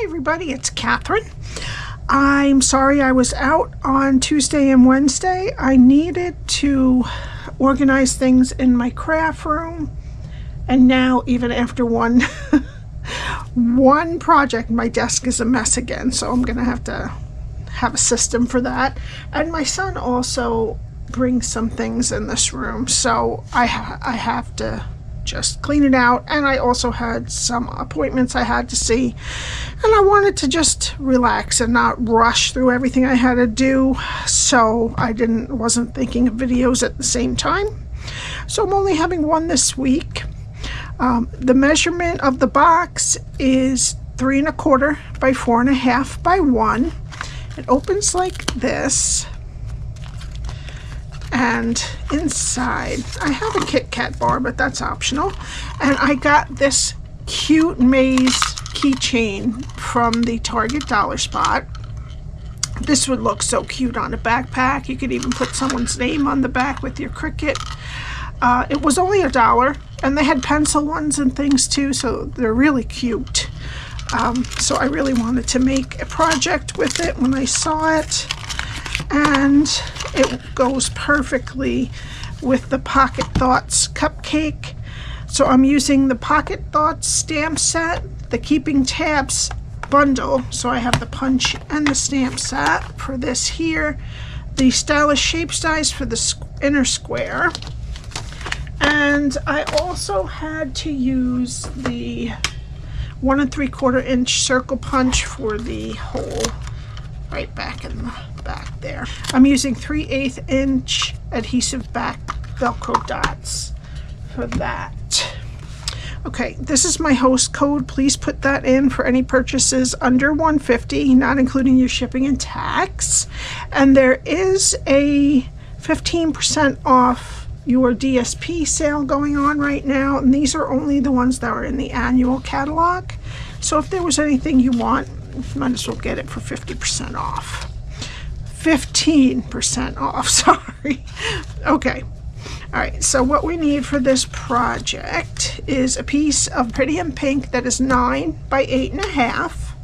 Hi everybody, it's Catherine. I'm sorry I was out on Tuesday and Wednesday. I needed to organize things in my craft room, and now even after one project, my desk is a mess again, so I'm gonna have to have a system for that. And my son also brings some things in this room, so I have to just clean it out. And I also had some appointments I had to see, and I wanted to just relax and not rush through everything I had to do, so I wasn't thinking of videos at the same time. So I'm only having one this week. The measurement of the box is 3 1/4 by 4 1/2 by 1. It opens like this. And inside, I have a Kit Kat bar, but that's optional. And I got this cute maze keychain from the Target Dollar Spot. This would look so cute on a backpack. You could even put someone's name on the back with your Cricut. It was only $1, and they had pencil ones and things too, so they're really cute. So I really wanted to make a project with it when I saw it. And it goes perfectly with the Pocket Thoughts cupcake. So I'm using the Pocket Thoughts stamp set, the Keeping Tabs bundle. So I have the punch and the stamp set for this here, the Stylish Shapes dies for the inner square. And I also had to use the 1 3/4 inch circle punch for the hole right back in the back there. I'm using 3/8 inch adhesive back Velcro dots for that. Okay, this is my host code. Please put that in for any purchases under $150, not including your shipping and tax. And there is a 15% off your DSP sale going on right now, and these are only the ones that are in the annual catalog. So if there was anything you want, might as well get it for 50% off. 15% off, sorry. Okay, all right, so what we need for this project is a piece of Pretty in Pink that is 9 by 8 1/2.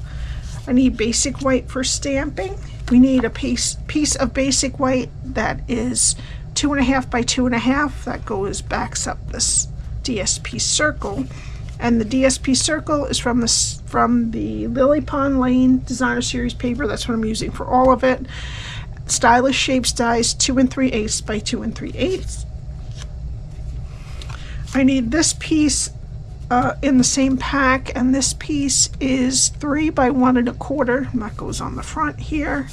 I need basic white for stamping. We need a piece of basic white that is 2 1/2 by 2 1/2. That backs up this DSP circle. And the DSP circle is from the Lily Pond Lane Designer Series paper. That's what I'm using for all of it. Stylish Shapes dies 2 3/8 by 2 3/8. I need this piece in the same pack, and this piece is 3 by 1 1/4, and that goes on the front here.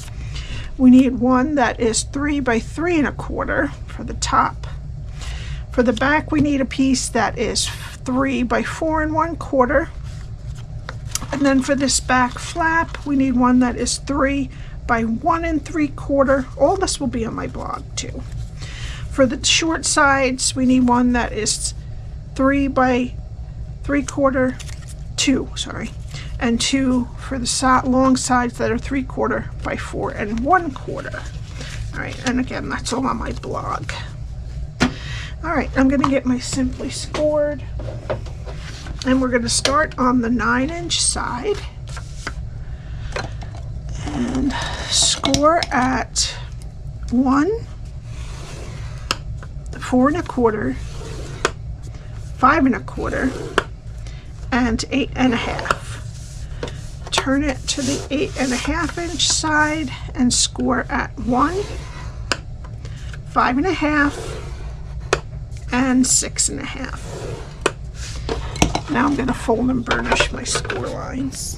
We need one that is 3 by 3 1/4 for the top. For the back, we need a piece that is 3 by 4 1/4. And then for this back flap, we need one that is 3 by 1 3/4. All this will be on my blog too. For the short sides, we need one that is 3 by 3/4, 2, sorry, and 2 for the long sides that are 3/4 by 4 1/4. All right, and again, that's all on my blog. All right, I'm gonna get my Simply Scored, and we're gonna start on the 9-inch side and score at 1, 4 1/4, 5 1/4, and 8 1/2. Turn it to the 8 1/2 inch side and score at 1, 5 1/2, and 6 1/2. Now I'm going to fold and burnish my score lines.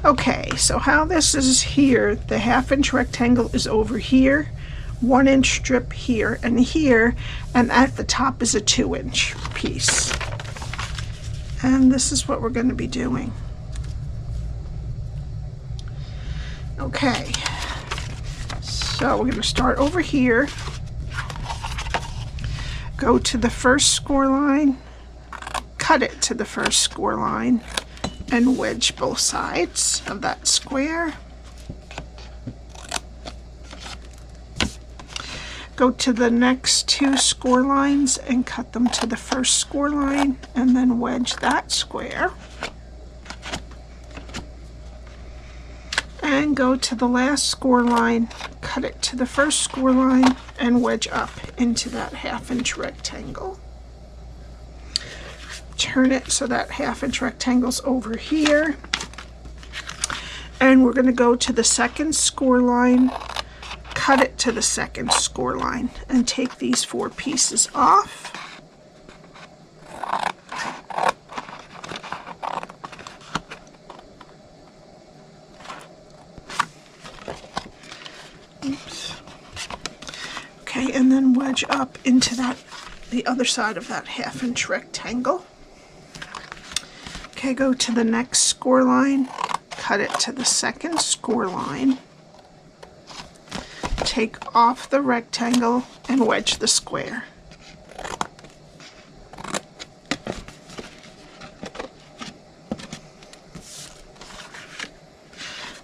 Okay, so how this is here, the 1/2 inch rectangle is over here, 1 inch strip here, and at the top is a 2 inch piece. And this is what we're going to be doing. Okay, so we're going to start over here, go to the first score line, cut it to the first score line, and wedge both sides of that square. Go to the next 2 score lines and cut them to the first score line, and then wedge that square. then go to the last score line, cut it to the first score line, and wedge up into that 1/2-inch rectangle. Turn it so that 1/2-inch rectangle's over here. And we're going to go to the second score line, cut it to the second score line, and take these 4 pieces off. Oops. Okay, and then wedge up into the other side of that 1/2-inch rectangle. Okay, go to the next score line, cut it to the second score line, take off the rectangle and wedge the square.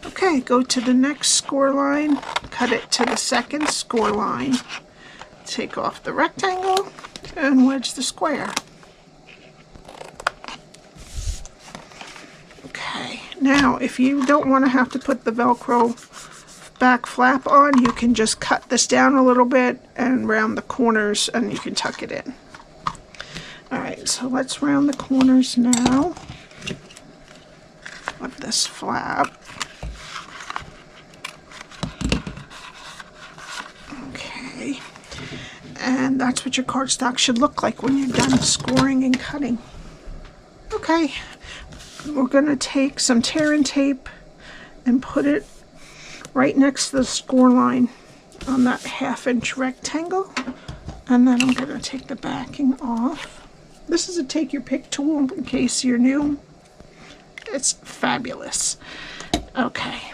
Okay, go to the next score line, cut it to the second score line, take off the rectangle and wedge the square. Okay, now if you don't want to have to put the Velcro back flap on, you can just cut this down a little bit and round the corners and you can tuck it in. Alright, so let's round the corners now of this flap. Okay, and that's what your cardstock should look like when you're done scoring and cutting. Okay, we're going to take some tear and tape and put it right next to the score line on that 1/2-inch rectangle, and then I'm going to take the backing off. This is a take your pick tool in case you're new. It's fabulous. Okay,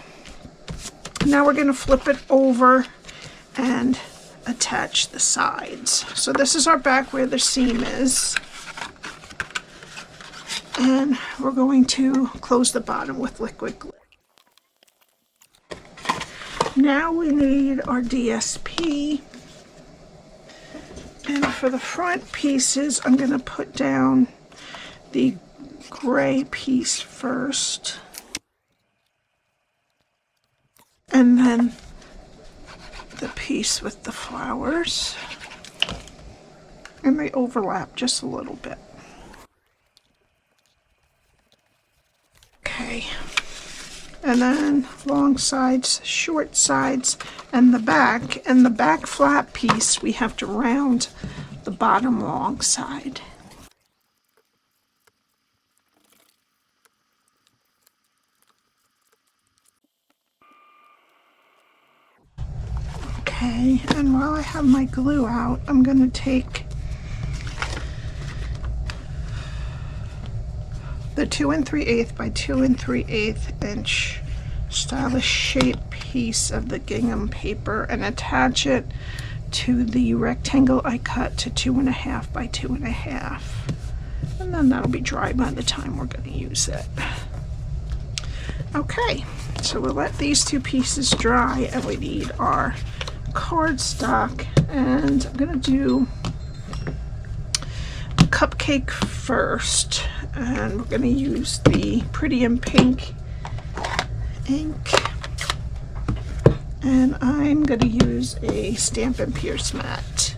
now we're going to flip it over and attach the sides. So this is our back where the seam is, and we're going to close the bottom with liquid glue. Now we need our DSP, and for the front pieces I'm going to put down the gray piece first, and then the piece with the flowers, and they overlap just a little bit. Okay. And then long sides, short sides, and the back flap piece, we have to round the bottom long side. Okay, and while I have my glue out, I'm going to take the 2 3/8 by 2 3/8 inch stylish shape piece of the gingham paper and attach it to the rectangle I cut to 2 1/2 by 2 1/2, and then that'll be dry by the time we're going to use it. Okay, so we'll let these 2 pieces dry, and we need our cardstock, and I'm going to do Cupcake first, and we're going to use the Pretty in Pink ink, and I'm going to use a Stampin Pierce Mat.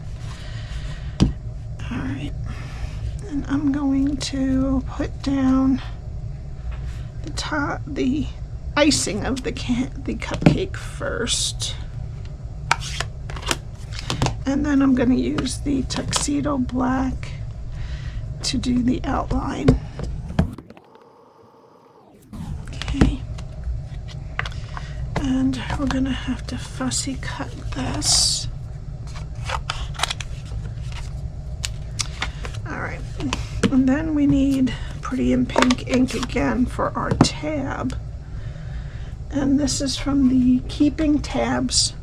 Alright, and I'm going to put down the icing of the cupcake first, and then I'm going to use the Tuxedo Black to do the outline. Okay, and we're going to have to fussy cut this. Alright, and then we need Pretty in Pink ink again for our tab, and this is from the Keeping Tabs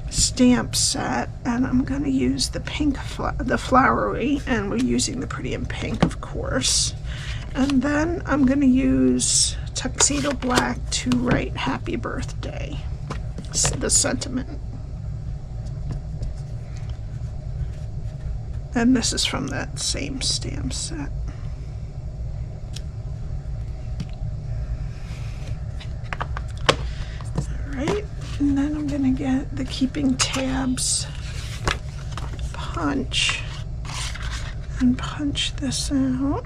stamp set, and I'm going to use the pink, the flowery, and we're using the Pretty in Pink, of course. And then I'm going to use Tuxedo Black to write Happy Birthday, the sentiment. And this is from that same stamp set. And then I'm going to get the keeping tabs punch and punch this out.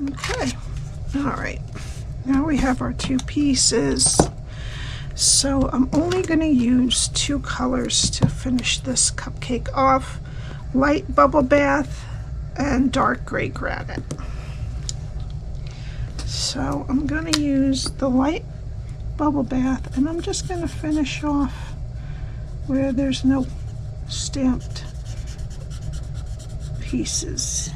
Okay, all right, now we have our two pieces. So I'm only going to use two colors to finish this cupcake off: light bubble bath and dark gray granite. So I'm going to use the light bubble bath, and I'm just going to finish off where there's no stamped pieces.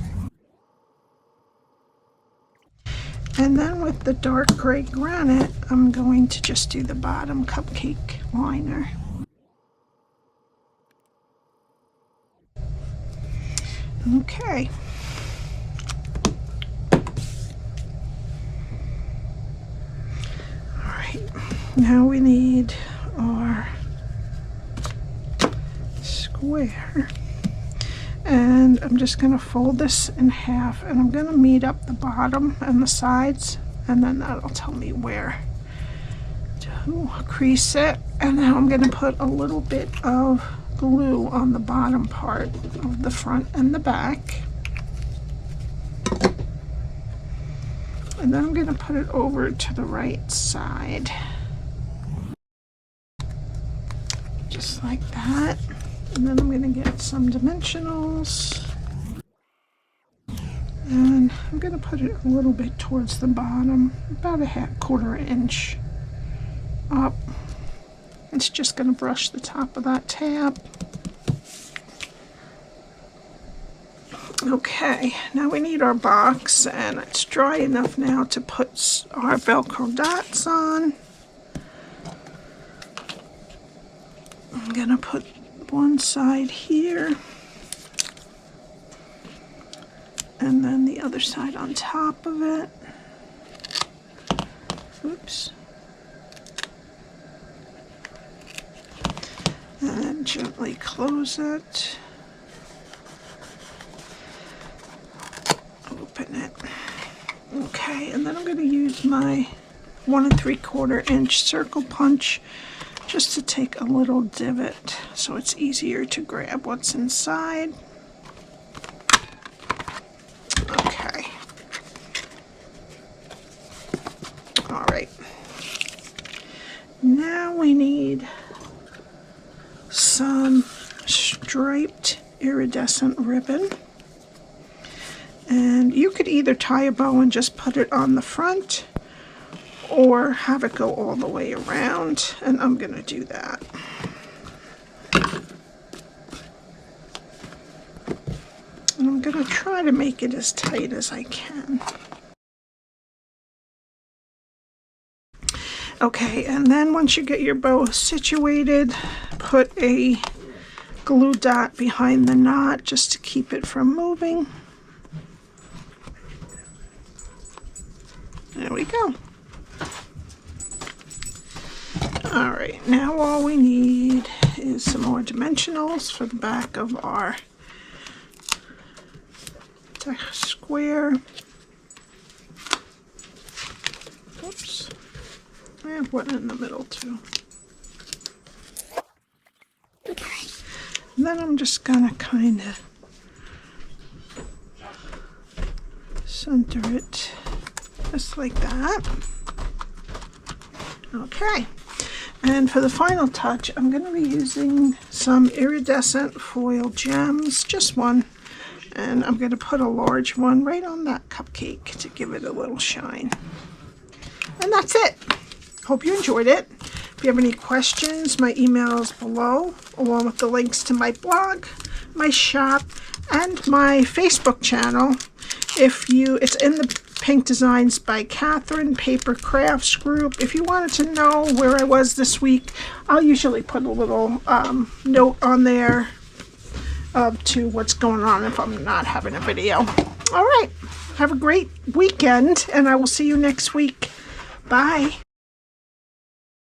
And then with the dark gray granite, I'm going to just do the bottom cupcake liner. Okay. All right, now we need our square. And I'm just going to fold this in half, and I'm going to meet up the bottom and the sides, and then that'll tell me where to crease it. And now I'm going to put a little bit of glue on the bottom part of the front and the back. And then I'm going to put it over to the right side. Just like that. And then I'm going to get some dimensionals, and I'm going to put it a little bit towards the bottom, about a quarter inch up. It's just going to brush the top of that tab. Okay, now we need our box, and it's dry enough now to put our Velcro dots on. I'm going to put one side here, and then the other side on top of it. Oops. And then gently close it. Open it. Okay, and then I'm going to use my 1 3/4 inch circle punch just to take a little divot so it's easier to grab what's inside. Okay. All right. Now we need some striped iridescent ribbon. And you could either tie a bow and just put it on the front, or have it go all the way around, and I'm going to do that. And I'm going to try to make it as tight as I can. Okay, and then once you get your bow situated, put a glue dot behind the knot just to keep it from moving. There we go. All right, now all we need is some more dimensionals for the back of our square. Oops, I have one in the middle too. And then I'm just gonna kind of center it just like that. Okay. And for the final touch, I'm going to be using some iridescent foil gems, just one, and I'm going to put a large one right on that cupcake to give it a little shine. And that's it. Hope you enjoyed it. If you have any questions, my email is below, along with the links to my blog, my shop, and my Facebook channel. It's in the Pink Designs by Cathryn Paper Crafts group. If you wanted to know where I was this week, I'll usually put a little note on there to what's going on if I'm not having a video. All right, have a great weekend, and I will see you next week. Bye.